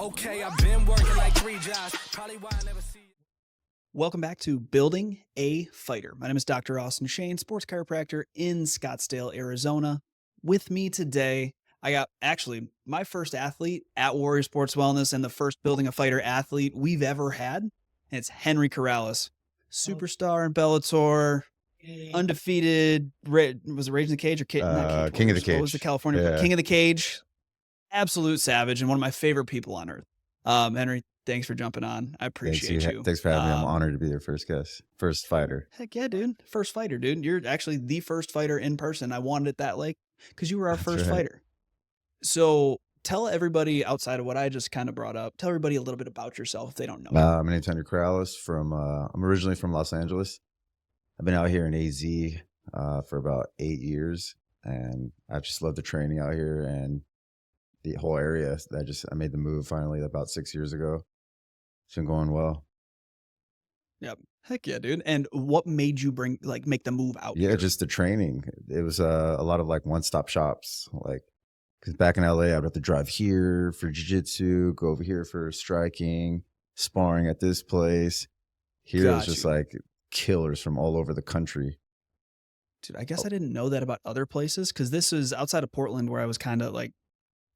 Okay, I've been working like 3 jobs. Probably why I never see you. Welcome back to Building a Fighter. My name is Dr. Austin Schoen, sports chiropractor in Scottsdale, Arizona. With me today, I got actually my first athlete at Warrior Sports Wellness and the first Building a Fighter athlete we've ever had. And it's Henry Corrales, superstar in Bellator, undefeated. Was it Rage in the Cage or not Cage King of the Warriors? What was the Cage. California Yeah. King of the Cage? Absolute savage and one of my favorite people on earth. Henry, thanks for jumping on. I appreciate you. Thanks for having me. I'm honored to be your first guest, first fighter. Heck yeah, dude. First fighter, dude. You're actually the first fighter in person. I wanted it that late because you were our first right. fighter. So tell everybody outside of what I just kind of brought up, tell everybody a little bit about yourself if they don't know. My name's Henry Corrales I'm originally from Los Angeles. I've been out here in AZ for about 8 years, and I just love the training out here and the whole area. I made the move finally about 6 years ago. It's been going well. Yep. Heck yeah, dude. And what made you make the move out Yeah, here? just the training. It was a lot of like one-stop shops. Like, because back in LA, I'd have to drive here for jiu-jitsu, go over here for striking, sparring at this place. Here it's just like killers from all over the country. Dude, I guess I didn't know that about other places because this is outside of Portland where I was kind of like,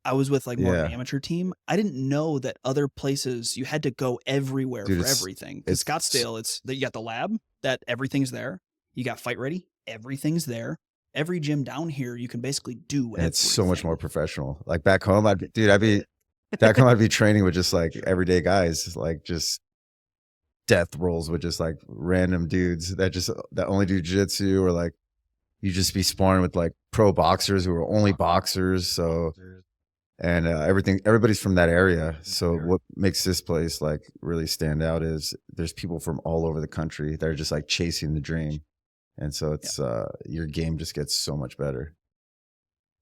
I was with like more of an amateur team. I didn't know that other places you had to go everywhere for everything. Because Scottsdale, it's that you got the lab, that everything's there. You got Fight Ready, everything's there. Every gym down here, you can basically do everything. It's so much more professional. Like back home, I'd be training with just like everyday guys, like just death rolls with just like random dudes that only do jiu-jitsu, or like you just be sparring with like pro boxers who are only boxers. So, and everybody's from that area. So what makes this place like really stand out is there's people from all over the country that are just like chasing the dream. And so it's your game just gets so much better.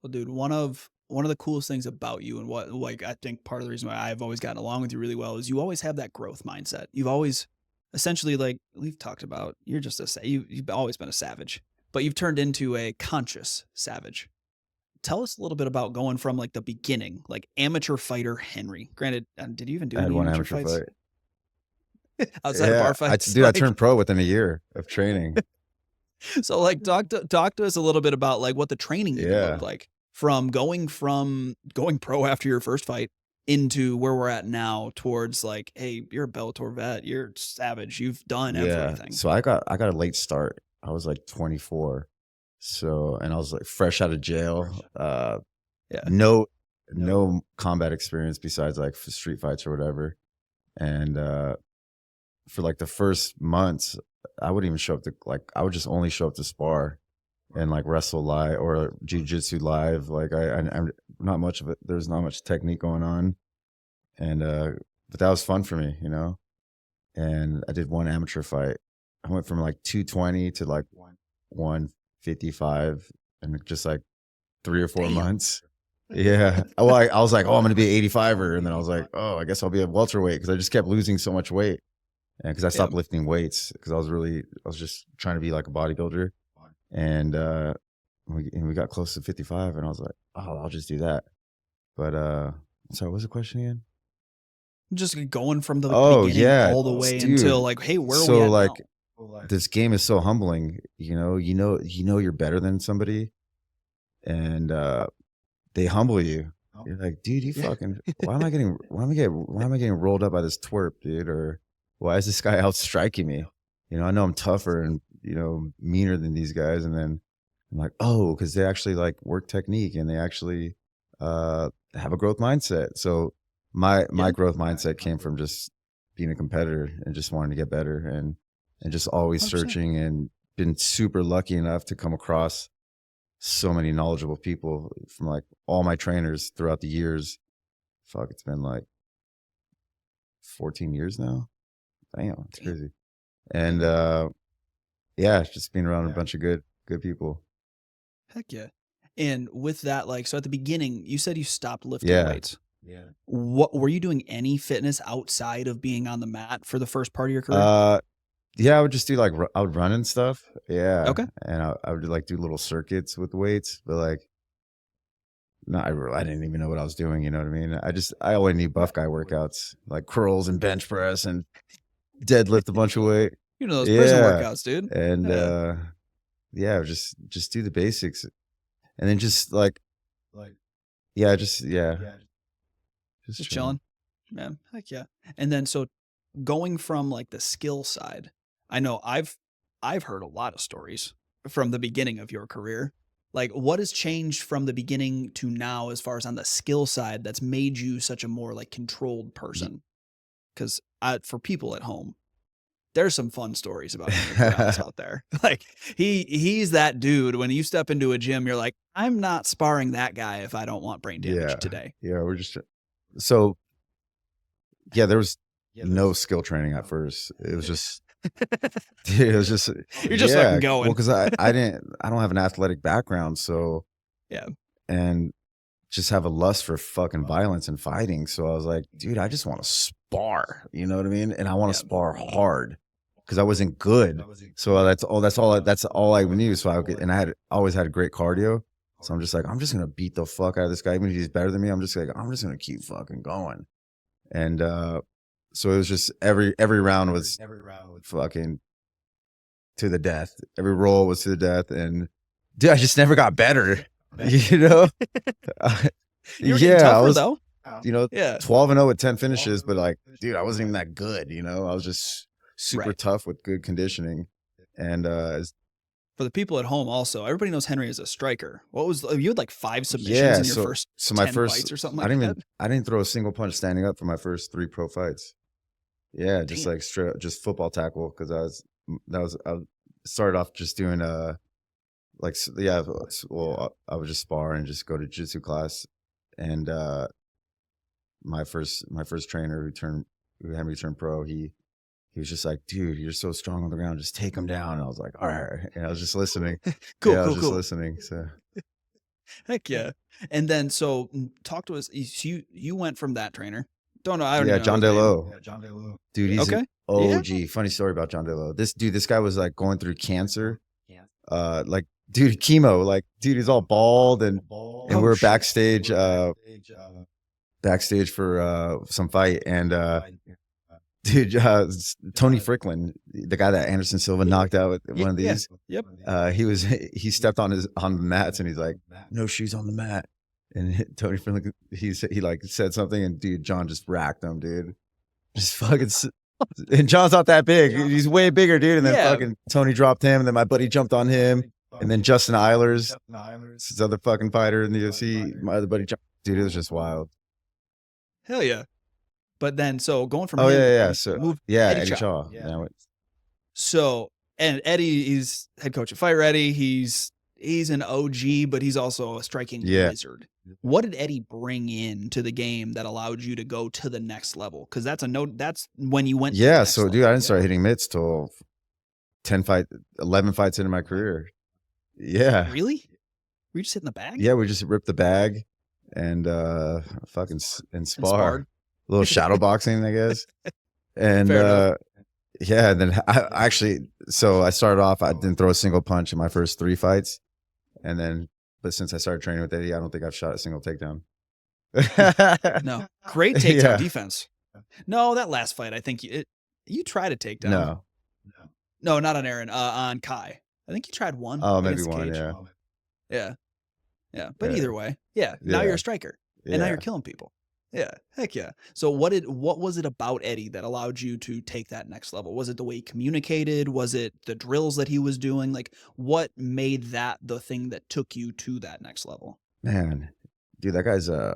Well, dude, one of the coolest things about you, and what like I think part of the reason why I've always gotten along with you really well, is you always have that growth mindset. You've always essentially, like we've talked about, you're just you've always been a savage, but you've turned into a conscious savage. Tell us a little bit about going from like the beginning, like amateur fighter Henry. Granted, did you even do any amateur fights? Fight. Outside of bar fights? I turned pro within a year of training. So like talk to us a little bit about like what the training looked like from going pro after your first fight into where we're at now towards like, hey, you're a Bellator vet, you're savage, you've done everything. So I got a late start. I was like 24. So, and I was like fresh out of jail. No combat experience besides like street fights or whatever. And for like the first months, I wouldn't even show up I would just only show up to spar and like wrestle live or jiu-jitsu live. Like I'm not much of it. There's not much technique going on. And, but that was fun for me, you know? And I did one amateur fight. I went from like 220 to like 155 in just like 3 or 4 months. Yeah. Well, I was like, oh, I'm going to be an 85er. And then I was like, oh, I guess I'll be a welterweight, because I just kept losing so much weight. And because I stopped lifting weights, because I was just trying to be like a bodybuilder. And we got close to 55, and I was like, oh, I'll just do that. But sorry, what's the question again? Just going from the beginning all the way until like, hey, where are we at like now? This game is so humbling. You know you're better than somebody, and they humble you. You're like, dude, you fucking why am I getting rolled up by this twerp, dude? Or why is this guy out striking me? You know, I know I'm tougher and, you know, meaner than these guys. And then I'm like, oh, because they actually like work technique, and they actually have a growth mindset. So my growth mindset came from just being a competitor and just wanting to get better, and just always 100%. Searching, and been super lucky enough to come across so many knowledgeable people from like all my trainers throughout the years. Fuck, it's been like 14 years now. Damn, it's crazy. And just being around a bunch of good people. Heck yeah. And with that, like, so at the beginning, you said you stopped lifting weights. Yeah. What were you doing any fitness outside of being on the mat for the first part of your career? Yeah, I would just do like, I would run and stuff. Yeah. Okay. And I would like do little circuits with weights, but like I didn't even know what I was doing. You know what I mean? I only need buff guy workouts like curls and bench press and deadlift a bunch of weight. You know, those prison workouts, dude. And just do the basics, and then just just chilling. Man, heck yeah. And then so going from like the skill side, I know I've heard a lot of stories from the beginning of your career. Like, what has changed from the beginning to now as far as on the skill side that's made you such a more like controlled person? Because for people at home, there's some fun stories about Henry Corrales out there. Like he's that dude. When you step into a gym, you're like, I'm not sparring that guy if I don't want brain damage today. Yeah, we're just so. Yeah, there was no skill training at first. It was just, it was just. You're just fucking going. Well, because I don't have an athletic background, so yeah, and just have a lust for fucking violence and fighting. So I was like, dude, I just want to spar. You know what I mean? And I want to spar hard because I wasn't good. So that's all I knew. So I always had great cardio. So I'm just like, I'm just gonna beat the fuck out of this guy. Even if he's better than me, I'm just gonna keep fucking going. And so it was just every round was fucking to the death. Every roll was to the death, and dude, I just never got better. You know? You were tougher, I was though. 12-0 with 10 finishes, but like, dude, I wasn't even that good. You know, I was just super tough with good conditioning. And for the people at home, also, everybody knows Henry as a striker. You had like 5 submissions in your first 10 fights or something like that? I didn't throw a single punch standing up for my first 3 pro fights. Yeah, just like straight, just football tackle, because I started off just doing I would just spar and just go to jiu-jitsu class, and my first trainer who had me turn pro, he was just like, dude, you're so strong on the ground, just take him down. And I was like, all right. And I was just listening. Cool. Listening. So heck yeah. And then so talk to us. You went from that trainer. Don't know. I don't know. John DeLo. Dude, he's an OG. Yeah. Funny story about John DeLo. This guy was like going through cancer. Like, dude, chemo. Like, dude, he's all bald, and we were backstage for some fight, and dude, Tony Fricklin, the guy that Anderson Silva knocked out with one of these. Yep. He stepped on the mats, and he's like, no shoes on the mat. And Tony Fricklin, he like said something, and dude, John just racked him, dude. Just fucking. And John's not that big. He's way bigger, dude. And then fucking Tony dropped him, and then my buddy jumped on him, and then Justin Eilers, this other fucking fighter in the UFC, my other buddy jumped. Dude, it was just wild. Hell yeah. But then, so going from Eddie Shaw. Yeah. So, and Eddie, he's head coach at Fight Ready. He's an OG, but he's also a striking wizard. What did Eddie bring in to the game that allowed you to go to the next level? Because that's when you went. Yeah. So, dude, I didn't start hitting mitts till 11 fights into my career. Yeah. Really? Were you just hitting the bag? Yeah, we just ripped the bag and fucking spar. A little shadow boxing, I guess. And yeah, and then I started off, I didn't throw a single punch in my first 3 fights. But since I started training with Eddie, I don't think I've shot a single takedown. No. Great takedown defense. No, that last fight, I think you tried a takedown. No, not on Aaron, on Kai. I think you tried one. Oh, maybe one, yeah. Yeah. But either way, now you're a striker. And now you're killing people. Yeah, heck yeah. So what was it about Eddie that allowed you to take that next level? Was it the way he communicated? Was it the drills that he was doing? Like, what made that the thing that took you to that next level? Man, dude, that guy's I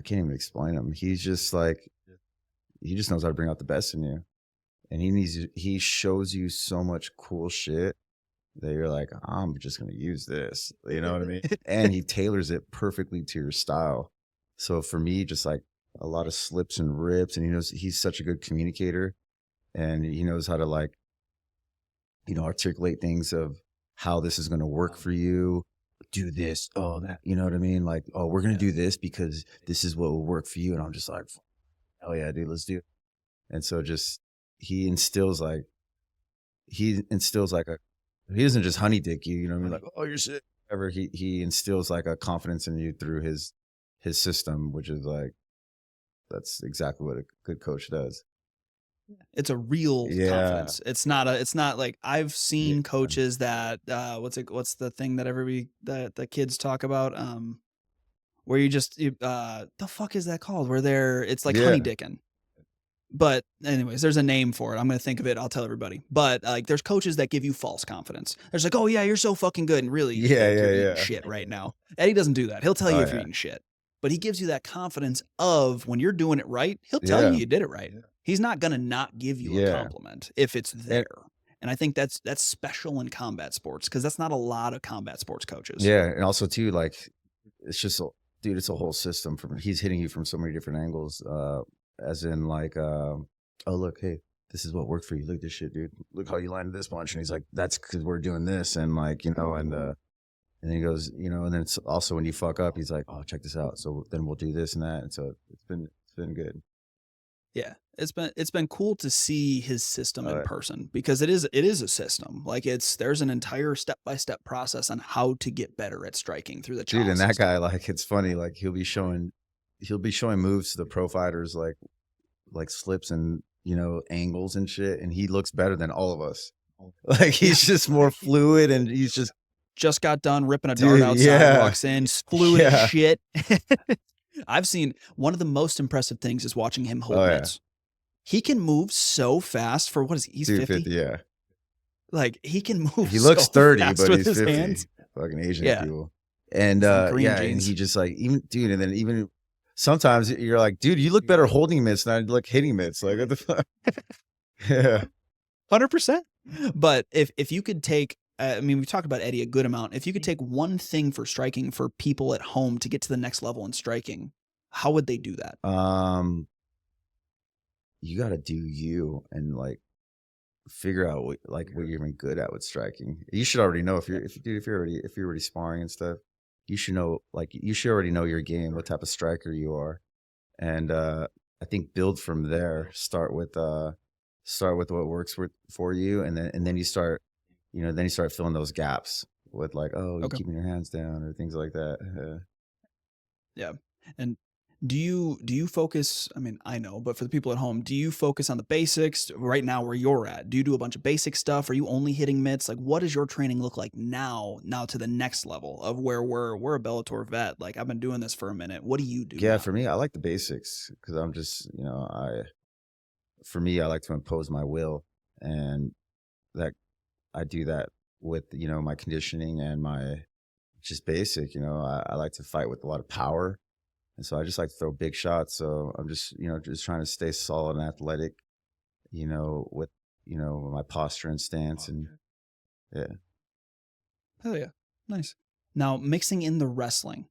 can't even explain him. He's just like, he just knows how to bring out the best in you. And he shows you so much cool shit that you're like, I'm just going to use this. You know what I mean? And he tailors it perfectly to your style. So for me, just like a lot of slips and rips, and he's such a good communicator, and he knows how to like, articulate things of how this is going to work for you. Do this, that, you know what I mean? Like, we're going to do this because this is what will work for you. And I'm just like, hell yeah, dude, let's do it. And so he instills like he doesn't just honey dick you, you know what I mean? Like, you're sick. whatever, he instills like a confidence in you through his system, which is like, that's exactly what a good coach does. It's a real confidence. It's not like I've seen coaches that what's the thing that everybody that the kids talk about where the fuck is that called, where it's like honey dicking. But anyways, there's a name for it. I'm going to think of it. I'll tell everybody. But like, there's coaches that give you false confidence. There's like, oh yeah, you're so fucking good. And really, you're eating shit right now. Eddie doesn't do that. He'll tell you if you're eating shit, but he gives you that confidence of when you're doing it right. He'll tell you did it right. He's not going to not give you a compliment if it's there. And I think that's special in combat sports, because that's not a lot of combat sports coaches. Yeah. And also too, like, it's just, dude, it's a whole system. He's hitting you from so many different angles. As in like, oh, look, hey, this is what worked for you. Look at this shit, dude. Look how you landed this punch. And he's like, that's because we're doing this. And like, and then he goes, and then it's also when you fuck up, he's like, oh, check this out. So then we'll do this and that. And so it's been good. Yeah. It's been cool to see his system in person, because it is a system. Like there's an entire step-by-step process on how to get better at striking through the dude. And that guy, like, it's funny. Like he'll be showing moves to the pro fighters, like slips and, angles and shit. And he looks better than all of us. Like he's just more fluid, and he's just got done ripping a dart outside, walks in, fluid as shit. I've seen one of the most impressive things is watching him hold mitts. He can move so fast for what is he? He's 50? Yeah. Like he can move. He looks 30, fast but with he's his 50. hands. Fucking Asian people. And and he just like, even dude, and then even sometimes you're like, dude, you look better holding mitts than I look hitting mitts. Like what the fuck? Yeah. 100%. But if you could take, we've talked about Eddie a good amount. If you could take one thing for striking for people at home to get to the next level in striking, how would they do that? You got to do you and like figure out what you're even good at with striking. You should already know if you're already sparring and stuff. You should know, you should already know your game, what type of striker you are, and I think build from there. Start with what works for you, and then you start, then you start filling those gaps with like, oh, you're keeping your hands down or things like that. Yeah. And do you focus, I know, but for the people at home, do you focus on the basics right now where you're at? Do you do a bunch of basic stuff? Are you only hitting mitts? Like, what does your training look like now to the next level of where we're a Bellator vet? Like, I've been doing this for a minute. What do you do? Yeah, now? For me, I like the basics, because I'm just, for me, I like to impose my will, and that I do that with, my conditioning and my just basic, I like to fight with a lot of power. And so I just like to throw big shots. So I'm just, just trying to stay solid and athletic, with, my posture and stance. And yeah. Hell yeah. Nice. Now, mixing in the wrestling,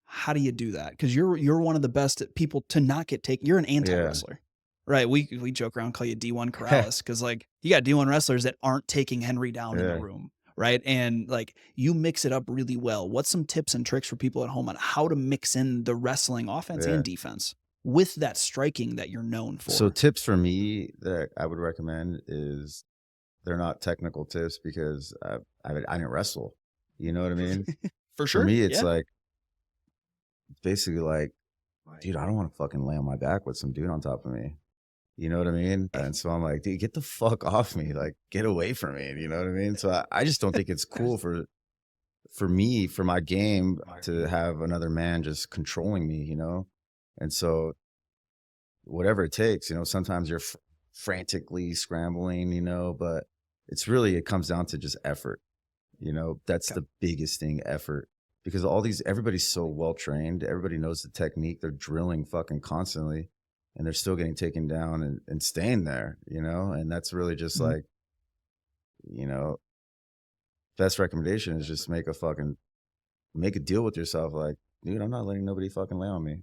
how do you do that? Because you're one of the best people to not get taken. You're an anti-wrestler. Right. We joke around, call you D1 Corrales, because like you got D1 wrestlers that aren't taking Henry down in the room. Right. And like you mix it up really well. What's some tips and tricks for people at home on how to mix in the wrestling offense and defense with that striking that you're known for? So tips for me that I would recommend is, they're not technical tips, because I didn't wrestle. You know what I mean? For sure. For me, it's like, basically like, dude, I don't want to fucking lay on my back with some dude on top of me. You know what I mean? And so I'm like, dude, get the fuck off me. Like, get away from me. You know what I mean? So I just don't think it's cool for me, for my game, to have another man just controlling me, And so whatever it takes, sometimes you're frantically scrambling, but it comes down to just effort. That's the biggest thing, effort. Because everybody's so well trained. Everybody knows the technique. They're drilling fucking constantly. And they're still getting taken down and staying there, and that's really just like, best recommendation is just make a deal with yourself. Like, dude, I'm not letting nobody fucking lay on me,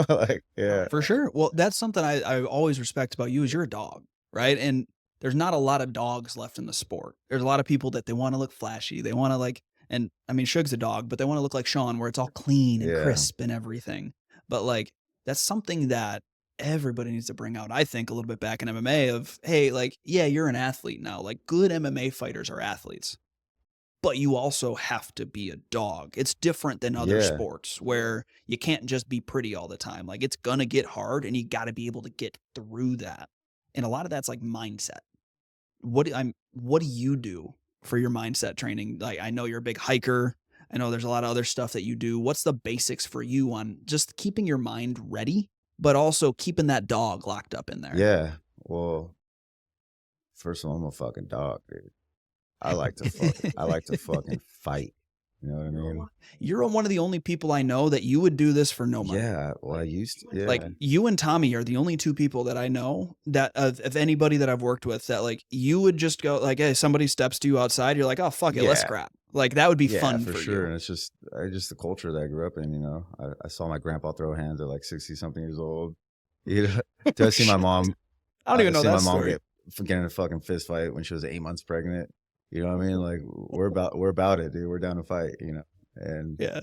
like, yeah. For sure. Well, that's something I always respect about you is you're a dog, right? And there's not a lot of dogs left in the sport. There's a lot of people that they want to look flashy. They want to and Suge's a dog, but they want to look like Schoen, where it's all clean and crisp and everything. But like, that's something that everybody needs to bring out, I think, a little bit back in MMA of, hey, like, yeah, you're an athlete now. Like, good MMA fighters are athletes. but you also have to be a dog. It's different than other Yeah. sports where you can't just be pretty all the time. Like, it's gonna get hard, and you got to be able to get through that. And a lot of that's like mindset. What do you do for your mindset training? Like, I know you're a big hiker. I know there's a lot of other stuff that you do. What's the basics for you on just keeping your mind ready, but also keeping that dog locked up in there? Yeah. Well, first of all, I'm a fucking dog, dude. I like to fucking fight. You know what I mean? You're one of the only people I know that you would do this for no money. Yeah. Well, I used to. Yeah. Like, you and Tommy are the only two people that I know that of anybody that I've worked with that, like, you would just go like, hey, somebody steps to you outside, you're like, oh fuck it, let's Yeah. scrap. Like, that would be Yeah, fun for for sure. you. And it's just the culture that I grew up in. You know, I saw my grandpa throw hands at like 60-something years old. You know, I see my mom. I don't even know see that my mom story. get in a fucking fist fight when she was 8 months pregnant. You know what I mean? Like, we're about it, dude. We're down to fight. You know, and Yeah.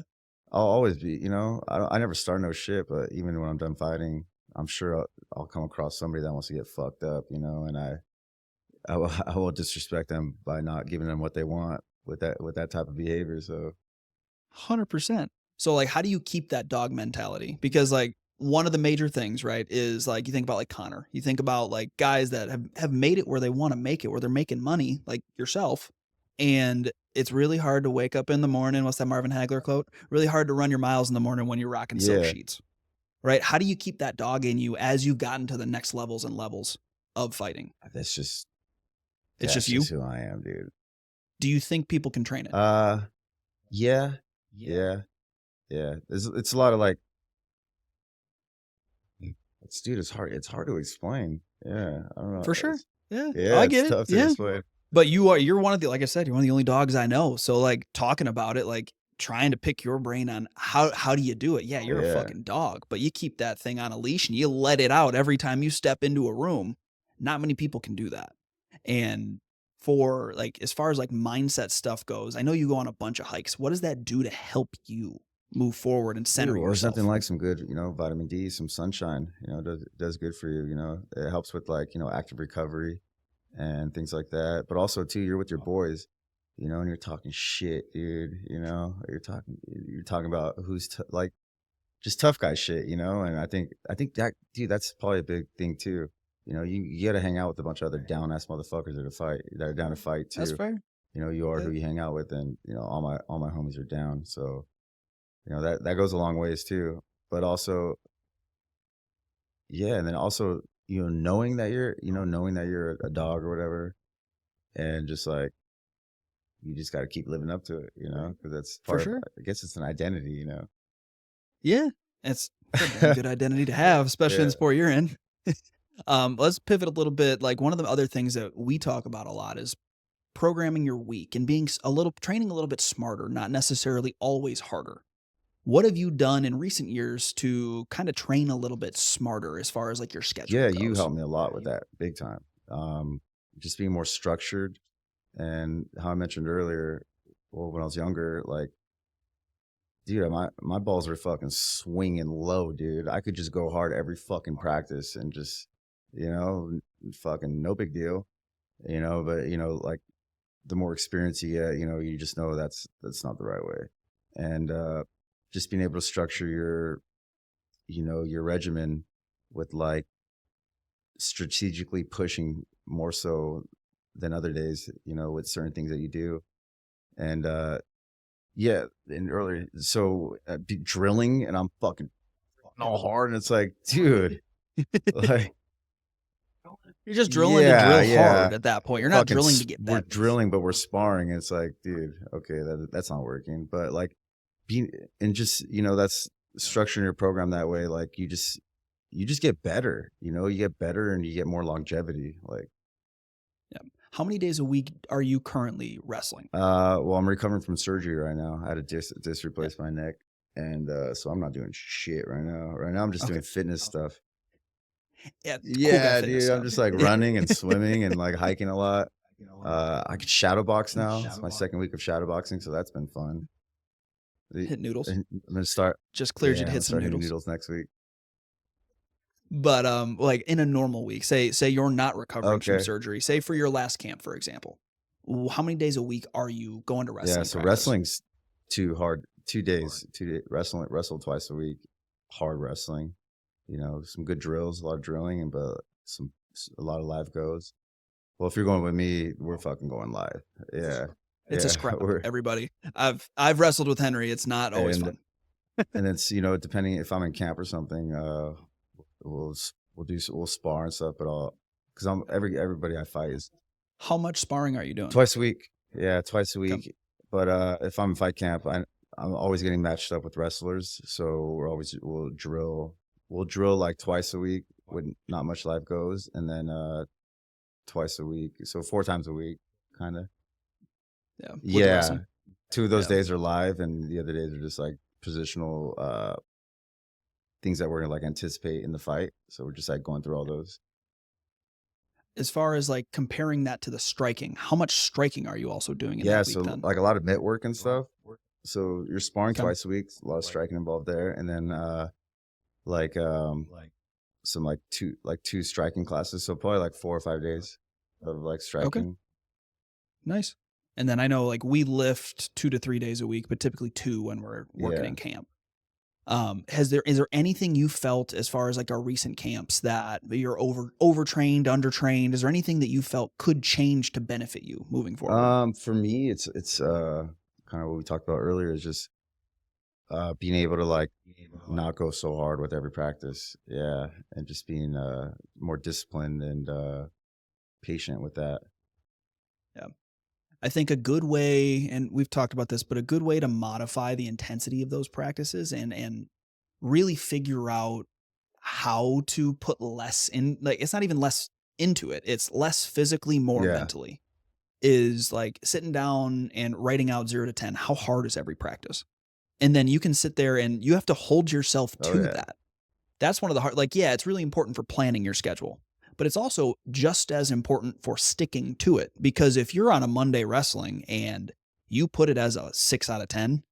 I'll always be. You know, I never start no shit, but even when I'm done fighting, I'm sure I'll come across somebody that wants to get fucked up. You know, and I will disrespect them by not giving them what they want with that type of behavior. So 100%. So, like, how do you keep that dog mentality? Because, like, one of the major things, right, is like, you think about like Connor, you think about like guys that have made it where they want to make it, where they're making money, like yourself. And it's really hard to wake up in the morning. What's that Marvin Hagler quote? Really hard to run your miles in the morning when you're rocking silk yeah, sheets, right? How do you keep that dog in you as you've gotten to the next levels and levels of fighting? that's just It's that's just you. who I am, dude. Do you think people can train it? Yeah. It's a lot of like, dude. It's hard. It's hard to explain. Yeah, I don't know. For sure. Yeah. Yeah, I it's get it. tough to Yeah. explain. But you're one of the, like I said, you're one of the only dogs I know. So, like, talking about it, like trying to pick your brain on how do you do it? Yeah, you're a Yeah. fucking dog, but you keep that thing on a leash and you let it out every time you step into a room. Not many people can do that. And for like, as far as like mindset stuff goes, I know you go on a bunch of hikes. What does that do to help you move forward and center Dude, well, there's yourself? nothing like some good, vitamin D, some sunshine. Does good for you. It helps with like active recovery and things like that. But also too, you're with your boys, and you're talking shit, dude. You're talking about who's like just tough guy shit, And I think that, dude, that's probably a big thing too. You got to hang out with a bunch of other down ass motherfuckers that are down to fight too. That's fair. You are who you hang out with, and all my homies are down. So that goes a long ways too. But also, yeah, and then also knowing that you're a dog or whatever, and just like you just got to keep living up to it, because that's For part sure. of, I guess it's an identity, Yeah. It's a good identity to have, especially in Yeah. the sport you're in. Let's pivot a little bit. Like, one of the other things that we talk about a lot is programming your week and being training a little bit smarter, not necessarily always harder. What have you done in recent years to kind of train a little bit smarter as far as like your schedule Yeah, goes? you helped me a lot with that, big time. Just being more structured, and how I mentioned earlier, well, when I was younger, like, dude, my balls are fucking swinging low, dude. I could just go hard every fucking practice and just, fucking no big deal, But like the more experience you get, you just know that's not the right way, and just being able to structure your regimen with like strategically pushing more so than other days, with certain things that you do. And yeah, and earlier, so drilling, and I'm fucking all hard, and it's like, dude, like, You're just drilling to drill hard at that point. You're not fucking drilling to get we're better. drilling, but we're sparring. It's like, dude, okay, that's not working. But like being, and just that's structuring your program that way. Like you just get better. You get better and you get more longevity. Like, Yeah. How many days a week are you currently wrestling? well, I'm recovering from surgery right now. I had a disc replace my neck, and so I'm not doing shit right now. Right now, I'm just doing fitness stuff. Yeah, Yeah, dude, I'm just like running and swimming and like hiking a lot. I could shadow box now. It's my second week of shadow boxing, so that's been fun. Hit noodles. I'm gonna start. Just cleared you to I'm hit some hitting noodles. noodles next week. But like in a normal week, say you're not recovering from Okay. surgery, say for your last camp, for example, how many days a week are you going to wrestling? Yeah, so practice? wrestling's too hard. 2 days, wrestle twice a week. Hard wrestling, some good drills, a lot of drilling, but a lot of live goes. Well, if you're going with me, we're fucking going live. Yeah, It's a scrap, everybody. I've wrestled with Henry. It's not always fun. And it's depending if I'm in camp or something, we'll spar and stuff. But because everybody I fight is. How much sparring are you doing? Twice a week. Yeah, twice a week. Okay. But if I'm in fight camp, I'm always getting matched up with wrestlers. So we'll drill like twice a week with not much live goes, and then twice a week. So 4 times a week, kind of. Yeah. Yeah. 2 of those days are live, and the other days are just like positional things that we're gonna like anticipate in the fight. So we're just like going through all those. As far as like comparing that to the striking, how much striking are you also doing in that week? So then? like a lot of mitt work and stuff. So you're sparring twice a week, a lot of striking involved there, and then some like two striking classes. So probably like 4 or 5 days of like striking. Okay. Nice. And then I know like we lift 2 to 3 days a week, but typically 2 when we're working in camp. Is there anything you felt as far as like our recent camps that you're overtrained, undertrained? Is there anything that you felt could change to benefit you moving forward? For me, it's kind of what we talked about earlier, is just being able to like not go so hard with every practice. Yeah. And just being more disciplined and patient with that. Yeah. I think a good way, and we've talked about this, but a good way to modify the intensity of those practices and really figure out how to put less in, like, it's not even less into it. It's less physically, more mentally, is like sitting down and writing out 0 to 10. How hard is every practice? And then you can sit there and you have to hold yourself to that. That's one of the hard, like, yeah, it's really important for planning your schedule, but it's also just as important for sticking to it. Because if you're on a Monday wrestling and you put it as a 6 out of 10,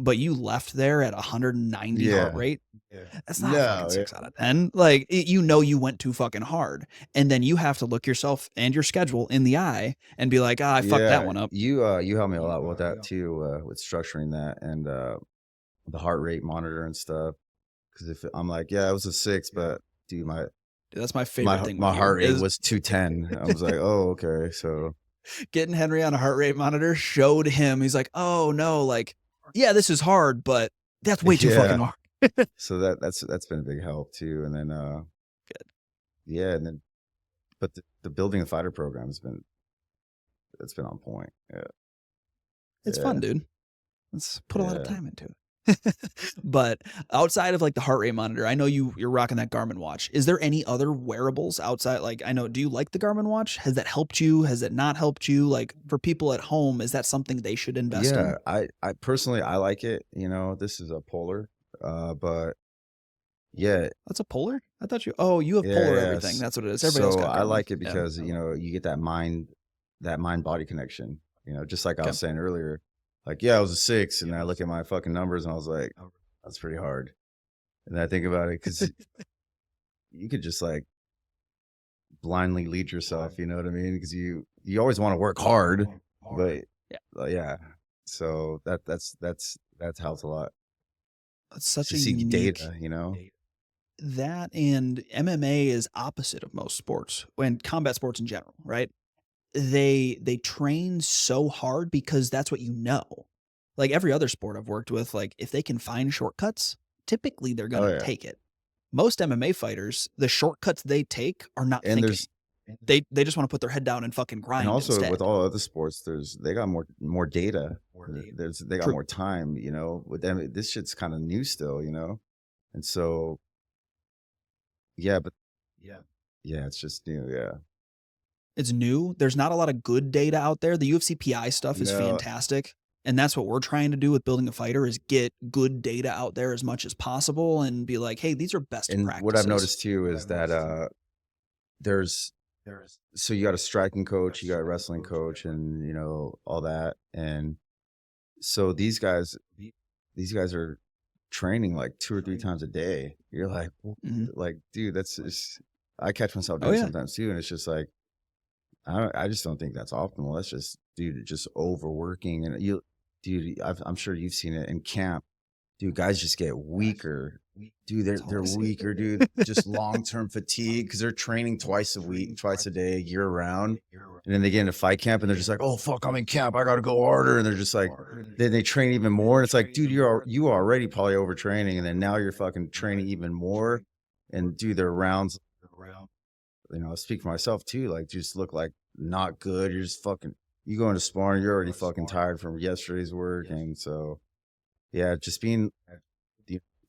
but you left there at 190 heart rate, that's not fucking 6 out of 10. Like, you went too fucking hard. And then you have to look yourself and your schedule in the eye and be like, I fucked that one up. You helped me a lot with that too, with structuring that and the heart rate monitor and stuff. Because if I'm like, it was a 6, but dude, that's my favorite thing. My heart rate was 210. I was like, oh, okay. So getting Henry on a heart rate monitor showed him, he's like, oh no, like, yeah, this is hard, but that's way too fucking hard. So that's been a big help too. And then good. Yeah, and then but the building a fighter program has been on point. Yeah. It's fun, dude. Let's put a lot of time into it. But outside of like the heart rate monitor, I know you're rocking that Garmin watch. Is there any other wearables outside? Like, I know, do you like the Garmin watch? Has that helped you? Has it not helped you? Like, for people at home, is that something they should invest in? I personally, I like it. This is a Polar, but yeah. That's a Polar? I thought you have Polar everything. That's what it is. Everybody else got Garmin. I like it because, you get that mind body connection, just like I was saying earlier. Like, I was a 6, and I look at my fucking numbers, and I was like, that's pretty hard. And then I think about it, because you could just like blindly lead yourself, you know what I mean? Because you always want to work hard, but so that's helped a lot. It's such a unique data, That and MMA is opposite of most sports and combat sports in general, right? They train so hard because that's what you know. Like every other sport I've worked with, like if they can find shortcuts, typically they're gonna take it. Most MMA fighters, the shortcuts they take are not thinking. They just want to put their head down and fucking grind. And also instead. With all other sports, they got more data. They got more time. With them, this shit's kind of new still. And so it's just new. Yeah. It's new. There's not a lot of good data out there. The UFC PI stuff is fantastic. And that's what we're trying to do with building a fighter, is get good data out there as much as possible and be like, hey, these are best practices. And what I've noticed too is that so you got a striking coach, you got a wrestling coach, and all that. And so these guys are training like 2 or 3 times a day. You're like, like, dude, that's just, I catch myself doing sometimes too. And it's just like, I just don't think that's optimal. That's just, dude, just overworking. And dude, I'm sure you've seen it in camp. Dude, guys just get weaker. Dude, they're weaker, dude. Just long-term fatigue because they're training twice a day, year round. And then they get into fight camp and they're just like, oh, fuck, I'm in camp. I got to go harder. And they're just like, then they train even more. And it's like, dude, you are already probably overtraining. And then now you're fucking training even more. And dude, their rounds, I speak for myself too. Like, just look like not good. You're just fucking, you go into sparring, you're already fucking tired from yesterday's work. And so, yeah, just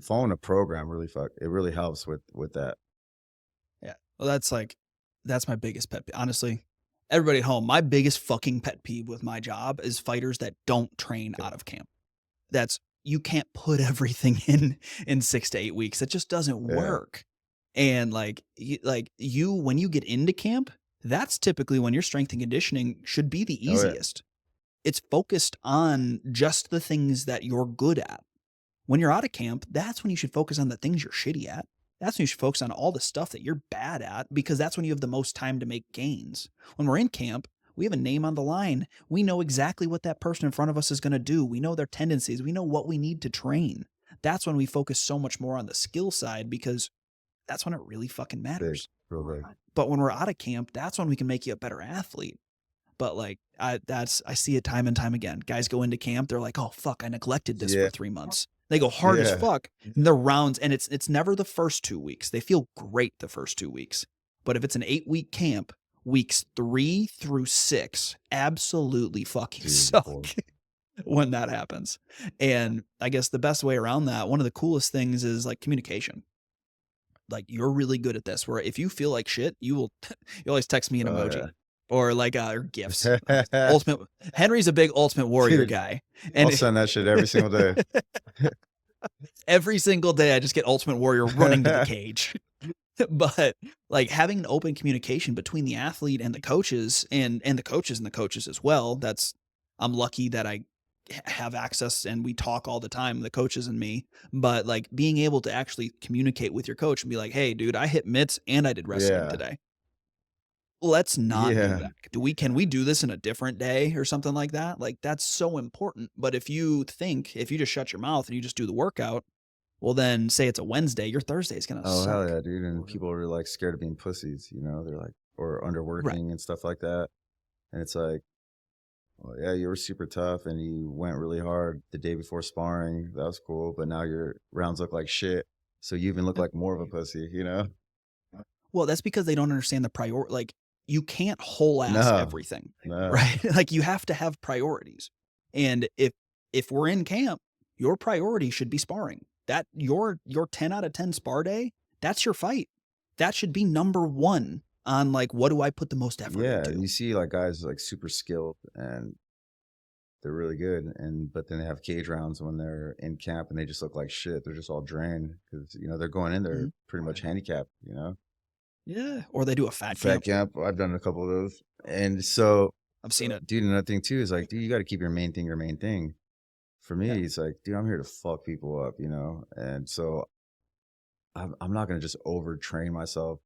following a program it really helps with that. Yeah. Well, that's my biggest pet peeve. Honestly, everybody at home, my biggest fucking pet peeve with my job is fighters that don't train out of camp. You can't put everything in 6 to 8 weeks. It just doesn't work. And when you get into camp, that's typically when your strength and conditioning should be the easiest. It's focused on just the things that you're good at. When you're out of camp, that's when you should focus on the things you're shitty at. That's when you should focus on all the stuff that you're bad at, because that's when you have the most time to make gains. When we're in camp, we have a name on the line. We know exactly what that person in front of us is going to do. We know their tendencies. We know what we need to train. That's when we focus so much more on the skill side, because that's when it really fucking matters. Big. But when we're out of camp, that's when we can make you a better athlete. But I see it time and time again. Guys go into camp, they're like, oh fuck, I neglected this for 3 months. They go hard as fuck in their rounds, and it's never the first 2 weeks. They feel great the first 2 weeks. But if it's an 8-week camp, weeks 3 through 6 absolutely fucking suck when that happens. And I guess the best way around that, one of the coolest things is like communication. Like, you're really good at this, where if you feel like shit, you always text me an emoji. Or or gifts. Henry's a big Ultimate Warrior guy. And I'll send that shit every single day. Every single day I just get Ultimate Warrior running to the cage. But like, having an open communication between the athlete and the coaches, and the coaches as well. I'm lucky that I have access and we talk all the time, the coaches and me. But like, being able to actually communicate with your coach and be like, hey dude, I hit mitts and I did wrestling today. Let's not do that. Can we do this in a different day or something like that? Like, that's so important. But if you just shut your mouth and you just do the workout, well, then say it's a Wednesday, your Thursday is going to suck. Oh, hell yeah, dude. And people are like scared of being pussies, they're like, or underworking and stuff like that. And it's like, well, yeah, you were super tough and you went really hard the day before sparring. That was cool. But now your rounds look like shit. So you even look like more of a pussy, Well, that's because they don't understand the priority. Like, you can't whole ass everything, right? Like, you have to have priorities. And if we're in camp, your priority should be sparring. That your 10 out of 10 spar day, that's your fight. That should be number one on like, what do I put the most effort into? Yeah, you see like guys like super skilled and they're really good, but then they have cage rounds when they're in camp and they just look like shit. They're just all drained because they're going in there pretty much handicapped, Yeah, or they do a fat camp. I've done a couple of those, and so I've seen it. Dude, another thing too is like, dude, you got to keep your main thing your main thing. For me, it's like, dude, I'm here to fuck people up, and so I'm not gonna just overtrain myself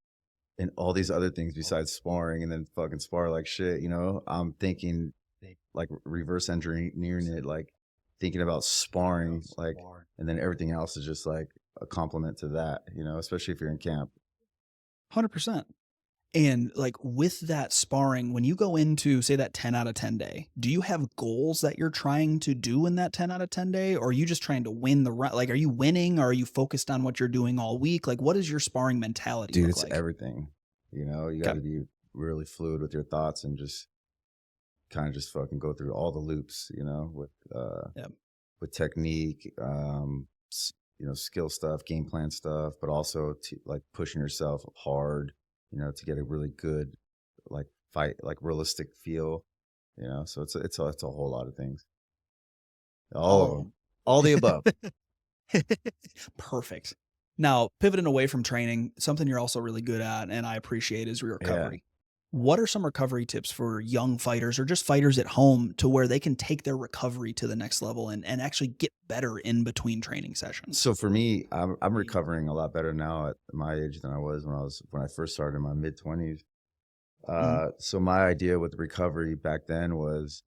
in all these other things besides sparring and then fucking spar like shit. I'm thinking like reverse engineering it, like thinking about sparring, like, and then everything else is just like a complement to that, especially if you're in camp. 100%. And like, with that sparring, when you go into, say, that 10 out of 10 day, do you have goals that you're trying to do in that 10 out of 10 day? Or are you just trying to win the round? Like, are you winning, or are you focused on what you're doing all week? Like, what is your sparring mentality Dude, look it's like? everything. You got to be really fluid with your thoughts and just kind of just fucking go through all the loops, with technique, skill stuff, game plan stuff, but also like pushing yourself hard, to get a really good like fight, like realistic feel, so it's a whole lot of things. All of them. All the above. Perfect. Now, pivoting away from training, something you're also really good at and I appreciate is your recovery. What are some recovery tips for young fighters or just fighters at home to where they can take their recovery to the next level and actually get better in between training sessions? So for me, I'm recovering a lot better now at my age than I was when I first started in my mid-20s. So my idea with recovery back then was,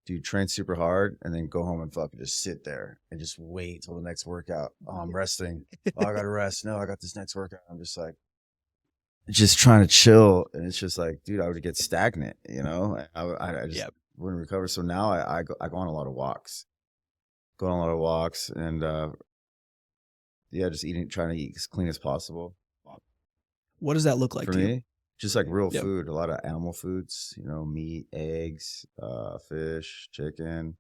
dude, train super hard and then go home and fucking just sit there and just wait till the next workout. Oh, I'm resting. Oh, I gotta rest. No, I got this next workout. I'm just like, just trying to chill, and it's just like, dude, I would get stagnant, you know. I just wouldn't recover. So now I go on a lot of walks, and just trying to eat as clean as possible. What does that look like for to me? you? Just like real food, a lot of animal foods, you know, meat, eggs, fish, chicken,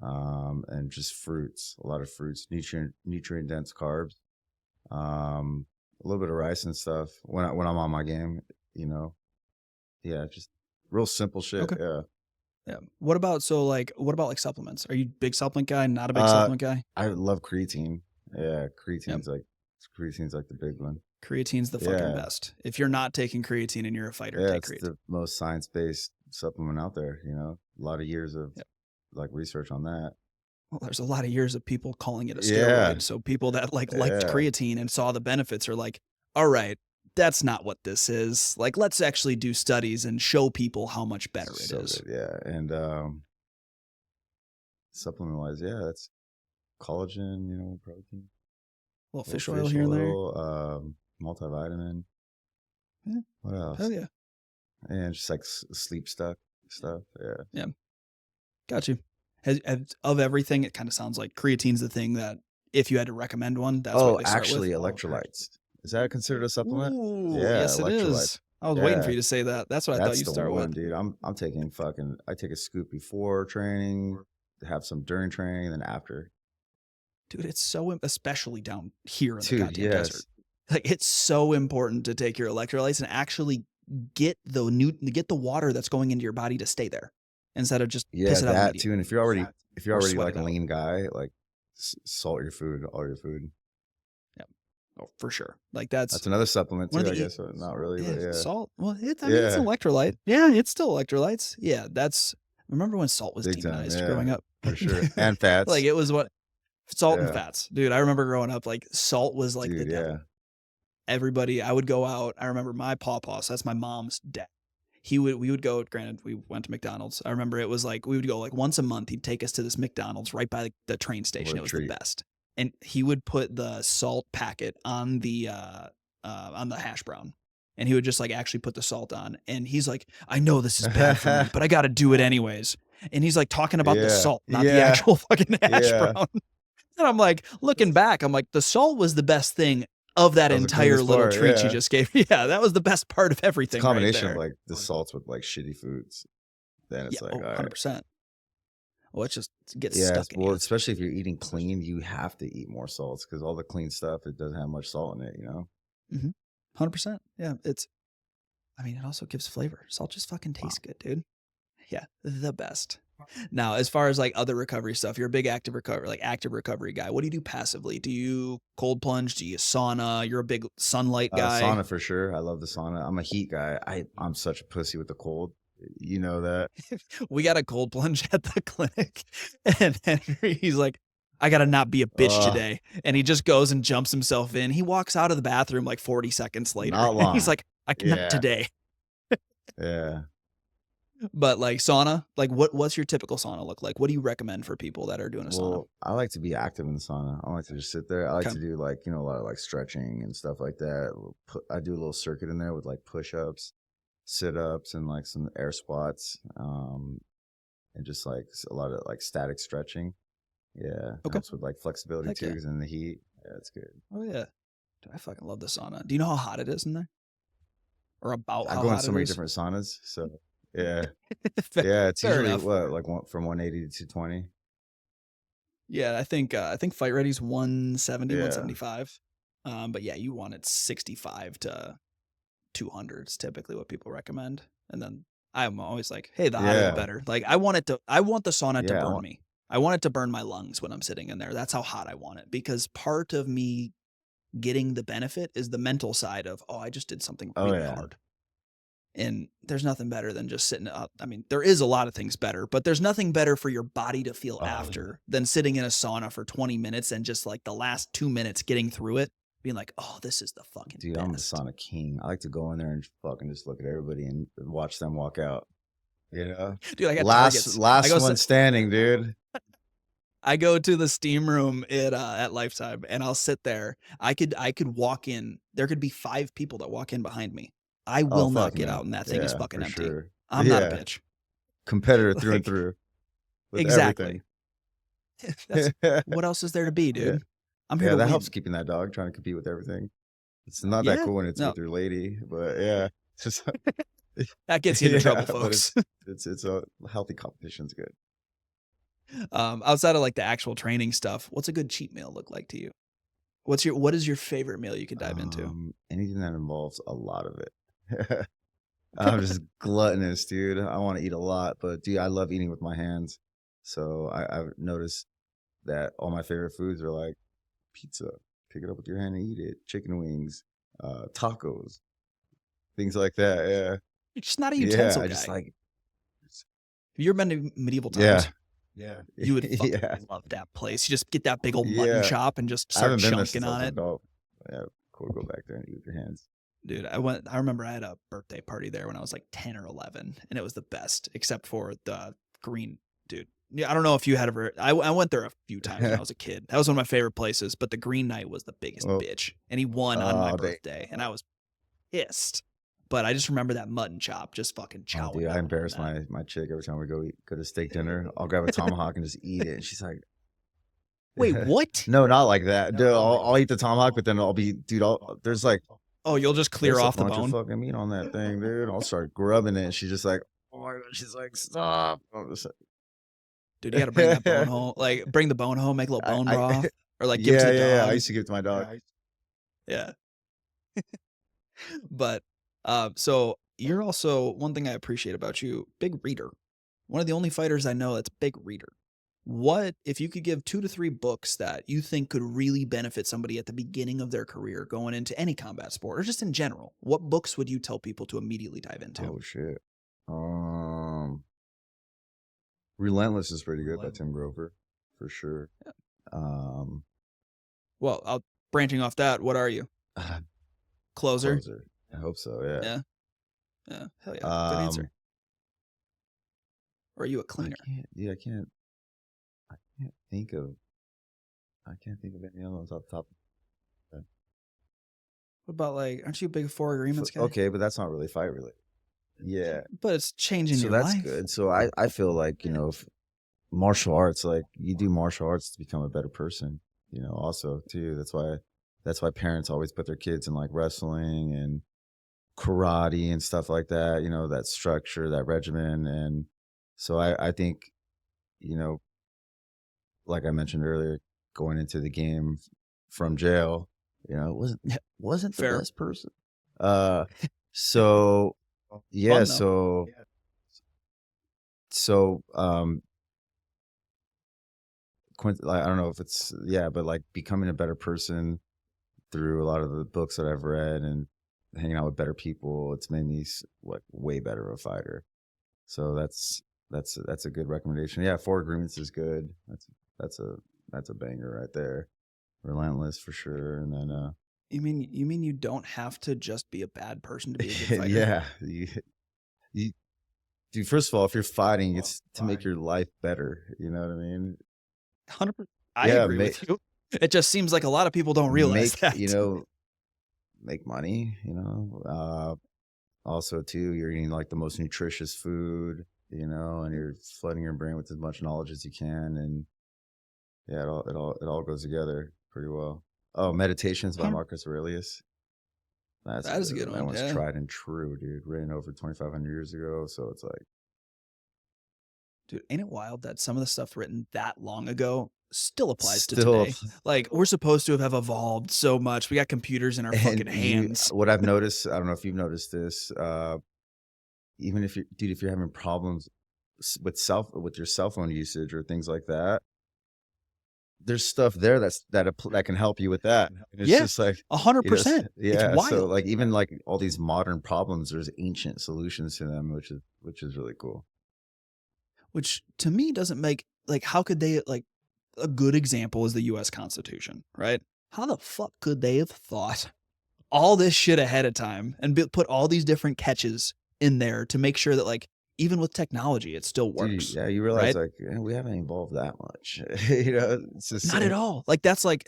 and just fruits. A lot of fruits, nutrient dense carbs. A little bit of rice and stuff when I'm on my game, you know. Yeah, just real simple shit. Okay. Yeah. Yeah. What about like supplements? Are you a big supplement guy? Not a big supplement guy? I love creatine. Yeah, creatine's like the big one. Creatine's the fucking best. If you're not taking creatine and you're a fighter, take it's creatine. the most science-based supplement out there, you know. A lot of years of like research on that. Well, there's a lot of years of people calling it a steroid. So people that liked creatine and saw the benefits are like, all right, that's not what this is. Like, let's actually do studies and show people how much better it is. Good, yeah. And supplement wise, that's collagen, you know, protein. A little fish oil here and there. Multivitamin. Yeah. What else? Hell yeah. And just like sleep stuff. Yeah. Got you. Of everything, it kind of sounds like creatine's the thing that if you had to recommend one, that's what they start actually, with. electrolytes. Is that considered a supplement? Ooh, yes, it is. I was waiting for you to say that. That's what I thought you'd start with. Dude. I'm taking I take a scoop before training, have some during training, and then after. Dude, it's so, especially down here in the goddamn desert. Like, it's so important to take your electrolytes and actually get the water that's going into your body to stay there instead of just piss it out. That too. And if you're already like a lean guy, like salt your food, all your food. Yeah. Oh, for sure. Like that's another supplement too, I guess. Not really, but salt. Well, it's an electrolyte. Yeah, it's still electrolytes. Yeah, remember when salt was demonized growing up? For sure. And fats. Like it was salt and fats. Dude, I remember growing up, like salt was like the devil. Everybody, I would go out. I remember my pawpaw, so that's my mom's dad. We would go, granted, we went to McDonald's. I remember it was like, we would go like once a month. He'd take us to this McDonald's right by the train station. It was the best. And he would put the salt packet on the hash brown. And he would just like actually put the salt on. And he's like, I know this is bad for me, but I got to do it anyways. And he's like talking about the salt, not the actual fucking hash brown. And I'm like, looking back, I'm like, the salt was the best thing of that entire little treat you just gave. Yeah, that was the best part of everything. It's a combination of like the salts with like shitty foods. Then it's like 100%. Well, it just gets stuck in especially if you're eating clean, you have to eat more salts because all the clean stuff, it doesn't have much salt in it, you know? 100%. Yeah, it also gives flavor. Salt just fucking tastes good, dude. Yeah, the best. Now, as far as like other recovery stuff, you're a big active recovery guy. What do you do passively? Do you cold plunge? Do you sauna? You're a big sunlight guy. Sauna for sure. I love the sauna. I'm a heat guy. I'm such a pussy with the cold. You know that. We got a cold plunge at the clinic, and Henry, he's like, I gotta not be a bitch today. And he just goes and jumps himself in. He walks out of the bathroom like 40 seconds later. Not long. He's like, I cannot today. Yeah. But like sauna, like what's your typical sauna look like? What do you recommend for people that are doing a sauna? I like to be active in the sauna. I like to just sit there. I like to do like, you know, a lot of like stretching and stuff like that. I do a little circuit in there with like push-ups, sit-ups, and like some air squats, and just like a lot of like static stretching. Yeah. Helps with like flexibility too, because in the heat. Yeah, it's good. Oh yeah. Dude, I fucking love the sauna. Do you know how hot it is in there? Or about how hot it is? I go in so many different saunas, so yeah. It's usually from 180 to 220. Yeah, I think Fight Ready's 170, 175. But yeah, you want it 65 to 200 is typically what people recommend. And then I'm always like, hey, the hotter the better. Like I want the sauna to burn me. I want it to burn my lungs when I'm sitting in there. That's how hot I want it, because part of me getting the benefit is the mental side of, I just did something really hard. And there's nothing better than just sitting up. I mean, there is a lot of things better, but there's nothing better for your body to feel after than sitting in a sauna for 20 minutes and just like the last 2 minutes getting through it being like, oh, this is the fucking Dude, best. I'm a Sonic King. I like to go in there and fucking just look at everybody and watch them walk out. You know, Dude, I got targets. last one standing, dude. I go to the steam room at Lifetime, and I'll sit there. I could walk in. There could be 5 people that walk in behind me. I will not get out, and that thing is fucking empty. Sure. I'm not a bitch. Competitor through and through. With Exactly. What else is there to be, dude? Yeah. I'm here to that win. helps keeping that dog, trying to compete with everything. It's not that cool when it's with your lady, but yeah. It's just that gets you into trouble, folks. It's a healthy competition's good. Outside of like the actual training stuff, what's a good cheat meal look like to you? What is your favorite meal you could dive into? Anything that involves a lot of it. I'm just gluttonous, dude. I want to eat a lot, but dude, I love eating with my hands. So I've noticed that all my favorite foods are like pizza, pick it up with your hand and eat it, chicken wings, tacos, things like that. Yeah. You're just not a utensil guy. Just like. Have you ever been to medieval times? Yeah. You would fucking love that place. You just get that big old mutton chop and just start chunking on it. Yeah, cool. Go back there and eat with your hands. Dude, I remember I had a birthday party there when I was like 10 or 11, and it was the best, except for the green dude. Yeah, I don't know if you had ever. I went there a few times when I was a kid. That was one of my favorite places, but the Green Knight was the biggest bitch, and he won on my birthday, and I was pissed. But I just remember that mutton chop, just fucking chowing. Dude, I embarrass my chick every time we go to steak dinner. I'll grab a tomahawk and just eat it, and she's like, "Wait, what?" No, not like that. Dude, I'll eat the tomahawk, but then I'll be, dude. There's like, oh, you'll just clear off the bone. Of fucking meat on that thing, dude. I'll start grubbing it. And she's just like, oh my god. She's like, stop. Dude, you got to bring that bone home. Like, bring the bone home, make a little bone broth, or like give it to the dog. Yeah. I used to give it to my dog. Yeah. But so you're also, one thing I appreciate about you, big reader. One of the only fighters I know that's big reader. What if you could give 2 to 3 books that you think could really benefit somebody at the beginning of their career going into any combat sport or just in general? What books would you tell people to immediately dive into? Oh shit. Relentless is pretty good by Tim Grover, for sure. Yeah. Well, branching off that, what are you? Closer? I hope so. Yeah. Yeah. Hell yeah. Good answer. Or are you a cleaner? I can't think of any other ones off the top. What about like, aren't you a big 4 agreements guy? Okay, but that's not really fight related. Yeah. But it's changing your life. So that's good. So I feel like, if martial arts, like you do martial arts to become a better person, also too. That's why parents always put their kids in like wrestling and karate and stuff like that, that structure, that regimen. And so I think, like I mentioned earlier, going into the game from jail, wasn't the best person. So yeah, so I don't know if it's but like becoming a better person through a lot of the books that I've read and hanging out with better people, it's made me way better of a fighter. So that's a good recommendation. Yeah, 4 Agreements is good. That's a banger right there. Relentless for sure. And then you mean you don't have to just be a bad person to be a good fighter? Yeah. You dude, first of all, if you're fighting, it's to make your life better. You know what I mean? 100%. I agree with you. It just seems like a lot of people don't realize that. Make money, also too, you're eating like the most nutritious food, and you're flooding your brain with as much knowledge as you can. And yeah, it all goes together pretty well. Oh, Meditations by Marcus Aurelius. That is a good one. That one's tried and true, dude. Written over 2,500 years ago. So it's like, dude, ain't it wild that some of the stuff written that long ago still applies to today? Like, we're supposed to have evolved so much. We got computers in our fucking hands. What I've noticed, I don't know if you've noticed this, even if you're having problems with your cell phone usage or things like that, there's stuff there that can help you with that. And it's just like 100%. Yeah. It's wild. So like even like all these modern problems, there's ancient solutions to them, which is really cool. Which to me doesn't make, like, how could they, like, a good example is the U.S. Constitution, right? how the fuck could they have thought all this shit ahead of time and put all these different catches in there to make sure that, like, even with technology, it still works. Dude, yeah, you realize right? like we haven't evolved that much. You know, it's the Not same. at all. Like, that's what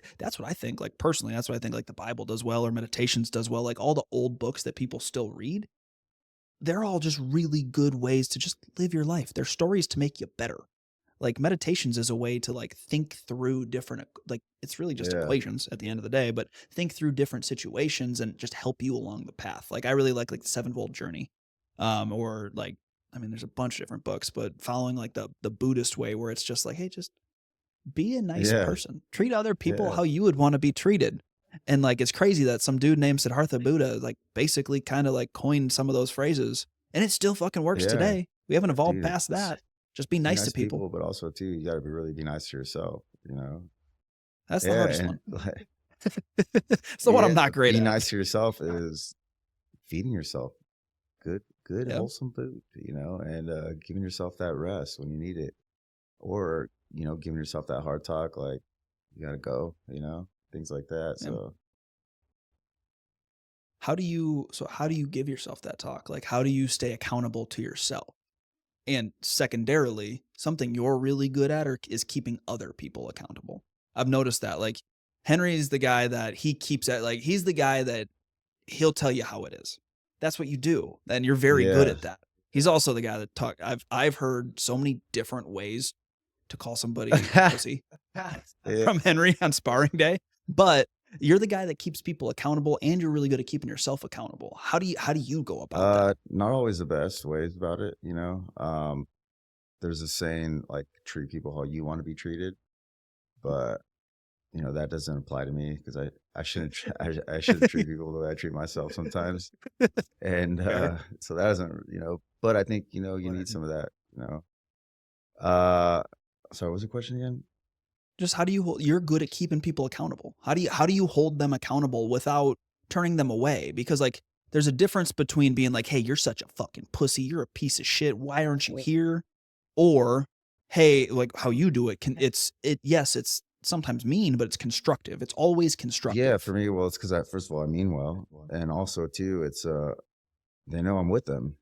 I think. Like, personally, that's what I think, like, the Bible does well, or meditations does well. Like, all the old books that people still read, they're all just really good ways to just live your life. They're stories to make you better. Like, meditations is a way to, like, think through different, like, it's really just Yeah. equations at the end of the day, but think through different situations and just help you along the path. Like, I really like the Sevenfold Journey, or like, I mean, there's a bunch of different books, but following like the Buddhist way, where it's just like, hey, just be a nice Yeah. person, treat other people Yeah. how you would want to be treated. And like, it's crazy that some dude named Siddhartha Buddha, like, basically kind of like coined some of those phrases, and it still fucking works Yeah. today. We haven't evolved Dude, past it's- that. Just be nice to people. but also too, you got to really be nice to yourself. You know, That's the hardest and one. like, It's the one I'm yeah, not great being at. nice to yourself is feeding yourself good, Yeah. wholesome food. You know, and giving yourself that rest when you need it, or you know, giving yourself that hard talk, like you got to go. You know, things like that. Yeah. So How do you give yourself that talk? Like, how do you stay accountable to yourself? And secondarily, something you're really good at is keeping other people accountable. I've noticed that, like, Henry is the guy that he keeps at, like, he's the guy that he'll tell you how it is. That's what you do. And you're very good Yeah. at that. He's also the guy that I've heard so many different ways to call somebody pussy from Henry on sparring day, but you're the guy that keeps people accountable, and you're really good at keeping yourself accountable. How do you go about that? Not always the best ways about it, you know. There's a saying like treat people how you want to be treated, but you know that doesn't apply to me because I shouldn't I shouldn't treat people the way I treat myself sometimes, and so that doesn't, you know. But I think, you know, you need some of that, you know. Sorry, what was the question again? Just how do you you're good at keeping people accountable. How do you hold them accountable without turning them away? Because, like, there's a difference between being like, hey, you're such a fucking pussy, you're a piece of shit, why aren't you here? Or, hey, like how you do it, yes, it's sometimes mean, but it's constructive. It's always constructive. Yeah, for me, well, it's because first of all I mean well, and also too, it's they know I'm with them,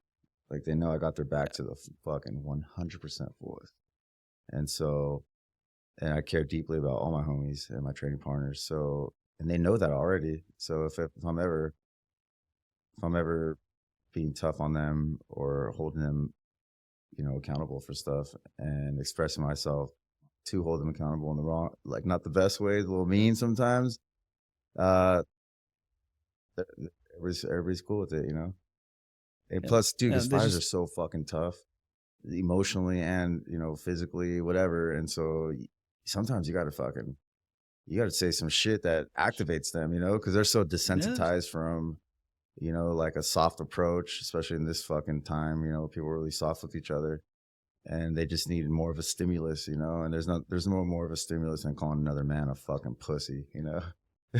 like they know I got their back to the fucking 100% fullest, and so. And I care deeply about all my homies and my training partners. So, and they know that already. So if I'm ever being tough on them or holding them, you know, accountable for stuff and expressing myself to hold them accountable in the wrong, like not the best way, a little mean sometimes, everybody's cool with it, you know? And plus, dude, because fighters are so fucking tough emotionally and, you know, physically, whatever. And so sometimes you got to say some shit that activates them, you know, because they're so desensitized from, you know, like a soft approach, especially in this fucking time, you know, people are really soft with each other and they just need more of a stimulus, you know, and there's no more of a stimulus than calling another man a fucking pussy, you know?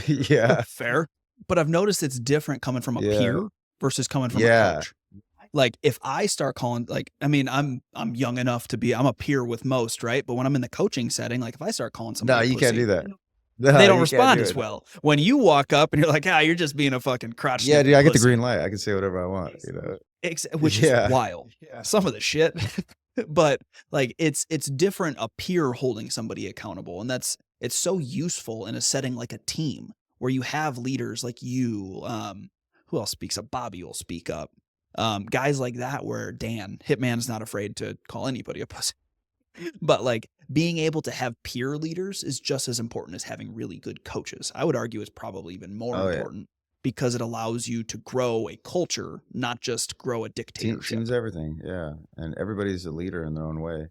Yeah. Fair. But I've noticed it's different coming from a peer versus coming from a coach. Like, if I start calling, like, I mean, I'm young enough to be, I'm a peer with most, right? But when I'm in the coaching setting, like, if I start calling somebody, no, you pussy, can't do that. No, they don't respond as well. When you walk up and you're like, you're just being a fucking crotch. Yeah, dude, I get the green light. I can say whatever I want, you know, which is wild. Some of the shit, but like, it's different a peer holding somebody accountable, and it's so useful in a setting like a team where you have leaders like you. Who else speaks up? Bobby will speak up. Guys like that, where Dan Hitman's not afraid to call anybody a pussy. But like, being able to have peer leaders is just as important as having really good coaches. I would argue it's probably even more important because it allows you to grow a culture, not just grow a dictatorship. Team's everything, yeah. And everybody's a leader in their own way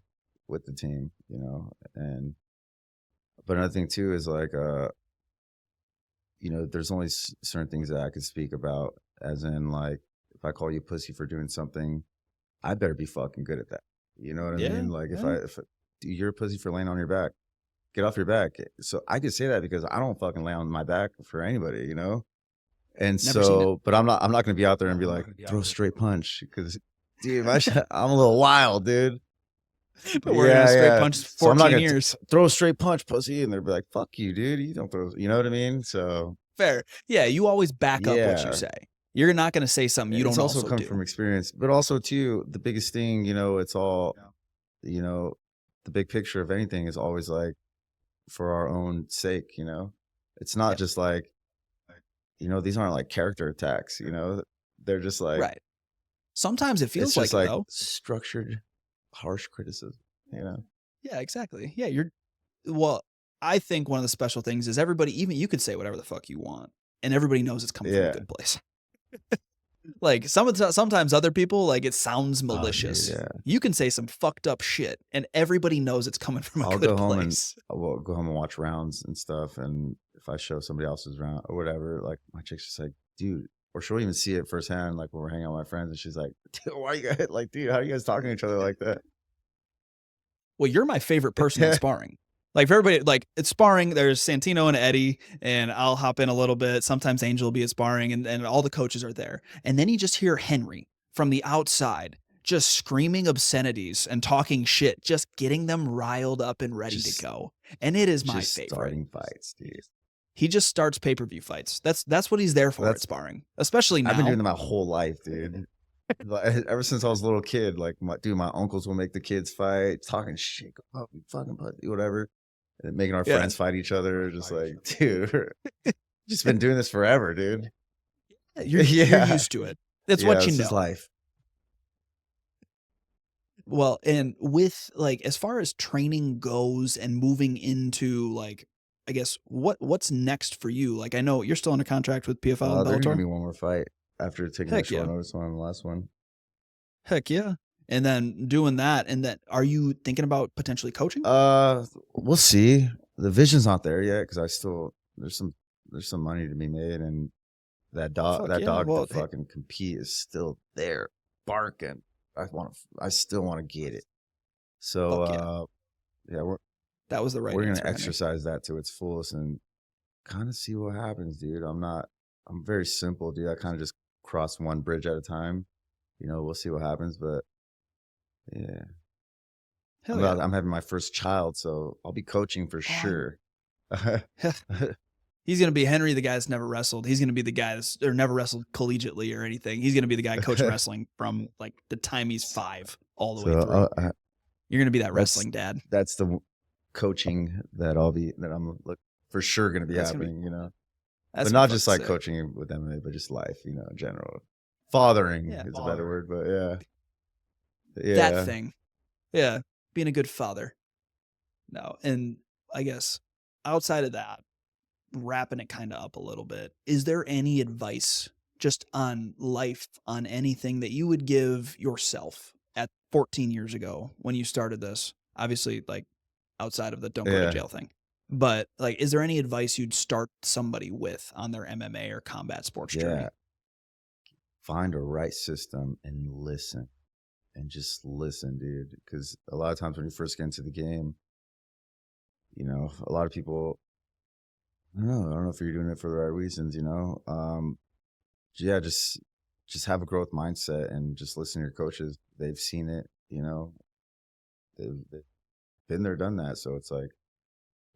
with the team, you know. But another thing too is like, you know, there's only certain things that I could speak about, as in like, if I call you pussy for doing something, I better be fucking good at that. You know what I mean? Like if you're a pussy for laying on your back, get off your back. So I could say that because I don't fucking lay on my back for anybody, you know? And so, but I'm not going to be out there and be like, throw a straight punch because, dude, I'm a little wild, dude. But we're gonna straight punch So I'm not 14 gonna years. throw a straight punch, pussy, and they'll be like, "Fuck you, dude. You don't throw." You know what I mean? So Fair. Yeah, you always back up what you yeah, say. You're not gonna say something you it's don't also also come do. from experience, but also too the biggest thing. It's all the big picture of anything is always like for our own sake. It's not Yep. just like these aren't like character attacks. They're just like Right. Sometimes it it's feels like just it like though. structured, harsh criticism. Yeah, exactly. Yeah, well, I think one of the special things is everybody, even you could say whatever the fuck you want, and everybody knows it's coming from a Yeah. good place. Like sometimes other people, like it sounds Oh, dude, malicious. yeah. You can say some fucked up shit, and everybody knows it's coming from a I'll good go home place. I'll go home and watch rounds and stuff. And if I show somebody else's round or whatever, like my chick's just like, dude, or she'll even see it firsthand, like when we're hanging out with my friends, and she's like, dude, why you guys like, dude, how are you guys talking to each other like that? Well, you're my favorite person in sparring. Like for everybody, like it's sparring. There's Santino and Eddie, and I'll hop in a little bit. Sometimes Angel will be at sparring, and all the coaches are there. And then you just hear Henry from the outside just screaming obscenities and talking shit, just getting them riled up and ready to go. And it is my favorite. Starting fights, dude. He just starts pay-per-view fights. That's what he's there for at sparring, especially now. I've been doing that my whole life, dude. Like, ever since I was a little kid, like my uncles will make the kids fight, talking shit, go up, fucking whatever, and making our friends fight each other. Just like, dude, just been doing this forever, dude. You're used to it. That's what you know. Is life. Well, and with like as far as training goes and moving into like, I guess what's next for you? Like I know you're still under contract with PFL and There's gonna Bellator. be one more fight after taking a short notice on the last one. Heck yeah. And then doing that, and then are you thinking about potentially coaching? We'll see. The vision's not there yet because there's some money to be made, and that dog to fucking compete is still there, barking. I still want to get it. So that was the right. We're gonna exercise that to its fullest and kind of see what happens, dude. I'm very simple, dude. I kind of just cross one bridge at a time. We'll see what happens, but yeah. I'm having my first child, so I'll be coaching for sure. He's going to be Henry, the guy that's never wrestled. He's going to be the guy that's never wrestled collegiately or anything. He's going to be the guy coaching wrestling from like the time he's 5 all the way through. You're going to be that wrestling dad. That's the coaching that I'm for sure going to be happening, but not just like coaching with MMA, but just life, in general. Fathering is a better word, but yeah. That thing. Yeah. Being a good father. No. And I guess outside of that, wrapping it kind of up a little bit, is there any advice just on life, on anything that you would give yourself at 14 years ago when you started this? Obviously, like outside of the don't go to jail thing. But like, is there any advice you'd start somebody with on their MMA or combat sports journey? Find a right system and listen. And just listen, dude. Because a lot of times when you first get into the game, a lot of people, I don't know if you're doing it for the right reasons, just have a growth mindset and just listen to your coaches. They've seen it, they've been there, done that. So it's like,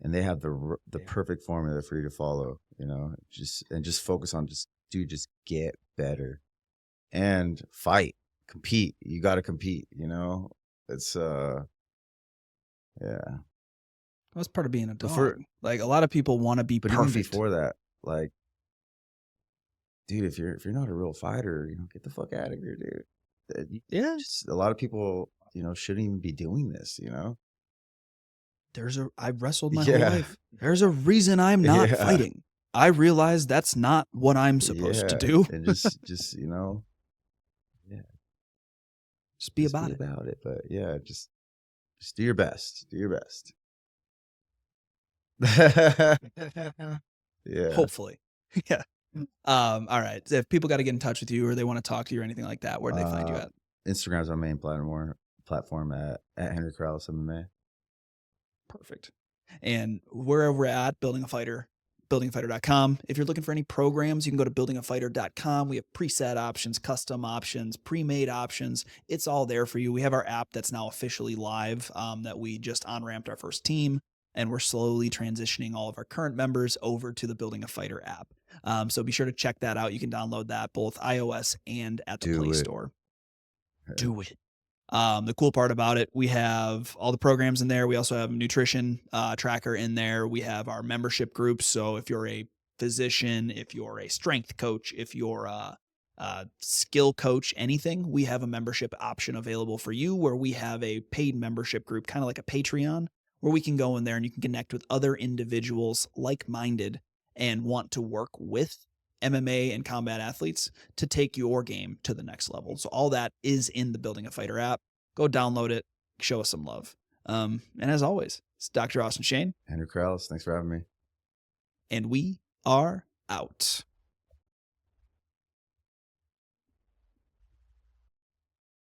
and they have the perfect formula for you to follow, just focus on just get better and fight, compete. You got to compete, it's, yeah. That's part of being a dog. Like a lot of people want to be perfect. Even before that, like, dude, if you're not a real fighter, get the fuck out of here, dude. A lot of people, shouldn't even be doing this. I've wrestled my whole life. There's a reason I'm not fighting. I realize that's not what I'm supposed to do. And just just be about it. But just do your best. Do your best. Hopefully. Yeah. All right. So if people got to get in touch with you or they want to talk to you or anything like that, where do they find you at? Instagram's our main platform at Henry Corrales MMA. Perfect. And wherever we're at, Building a Fighter buildingafighter.com. If you're looking for any programs, you can go to buildingafighter.com. We have preset options, custom options, pre-made options. It's all there for you. We have our app that's now officially live, that we just on-ramped our first team, and we're slowly transitioning all of our current members over to the Building a Fighter app. So be sure to check that out. You can download that both iOS and at the Play Store. Do it. The cool part about it, we have all the programs in there. We also have a nutrition tracker in there. We have our membership groups. So if you're a physician, if you're a strength coach, if you're a skill coach, anything, we have a membership option available for you where we have a paid membership group, kind of like a Patreon, where we can go in there and you can connect with other individuals like-minded and want to work with MMA and combat athletes to take your game to the next level. So all that is in the Building a Fighter app. Go download it, show us some love. And as always, it's Dr. Austin Schoen. Henry Corrales, thanks for having me. And we are out.